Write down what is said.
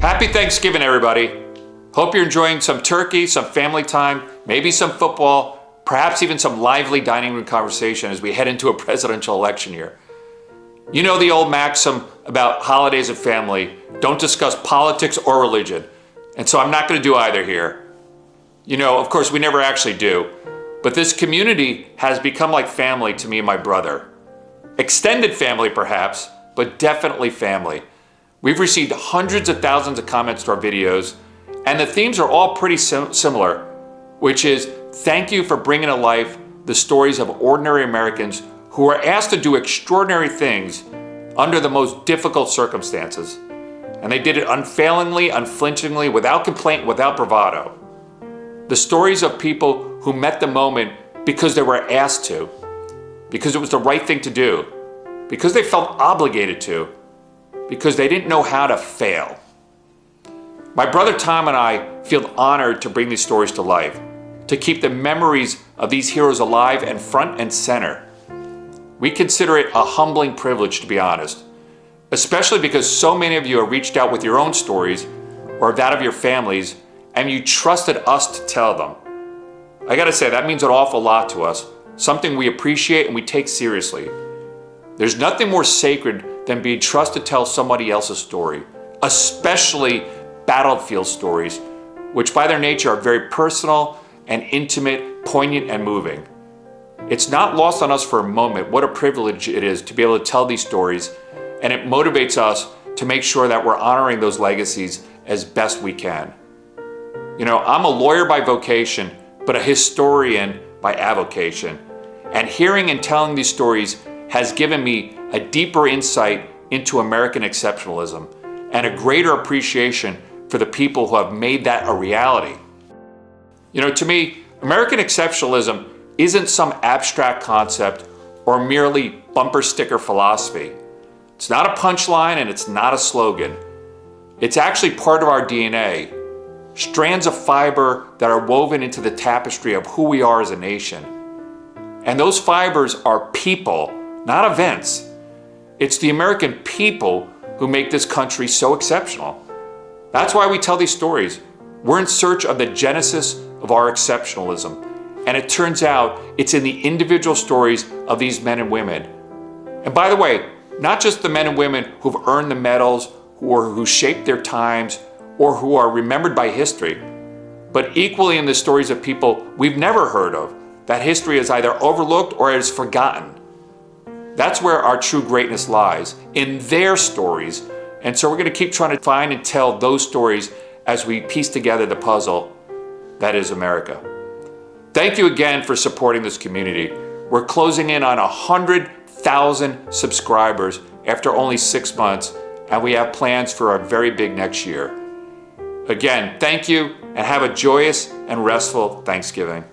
Happy Thanksgiving, everybody. Hope you're enjoying some turkey, some family time, maybe some football, perhaps even some lively dining room conversation as we head into a presidential election year. You know the old maxim about holidays and family, don't discuss politics or religion. And so I'm not going to do either here. You know, of course, we never actually do. But this community has become like family to me and my brother. Extended family, perhaps, but definitely family. We've received hundreds of thousands of comments to our videos, and the themes are all pretty similar, which is thank you for bringing to life the stories of ordinary Americans who are asked to do extraordinary things under the most difficult circumstances. And they did it unfailingly, unflinchingly, without complaint, without bravado. The stories of people who met the moment because they were asked to, because it was the right thing to do, because they felt obligated to, because they didn't know how to fail. My brother Tom and I feel honored to bring these stories to life, to keep the memories of these heroes alive and front and center. We consider it a humbling privilege, to be honest, especially because so many of you have reached out with your own stories or that of your families, and you trusted us to tell them. I gotta say, that means an awful lot to us, something we appreciate and we take seriously. There's nothing more sacred than being trusted to tell somebody else's story, especially battlefield stories, which by their nature are very personal and intimate, poignant and moving. It's not lost on us for a moment what a privilege it is to be able to tell these stories, and it motivates us to make sure that we're honoring those legacies as best we can. You know, I'm a lawyer by vocation, but a historian by avocation. And hearing and telling these stories has given me a deeper insight into American exceptionalism and a greater appreciation for the people who have made that a reality. You know, to me, American exceptionalism isn't some abstract concept or merely bumper sticker philosophy. It's not a punchline and it's not a slogan. It's actually part of our DNA, strands of fiber that are woven into the tapestry of who we are as a nation. And those fibers are people, not events. It's the American people who make this country so exceptional. That's why we tell these stories. We're in search of the genesis of our exceptionalism. And it turns out it's in the individual stories of these men and women. And by the way, not just the men and women who've earned the medals or who shaped their times or who are remembered by history, but equally in the stories of people we've never heard of, that history is either overlooked or is forgotten. That's where our true greatness lies, in their stories. And so we're going to keep trying to find and tell those stories as we piece together the puzzle that is America. Thank you again for supporting this community. We're closing in on 100,000 subscribers after only 6 months, and we have plans for a very big next year. Again, thank you and have a joyous and restful Thanksgiving.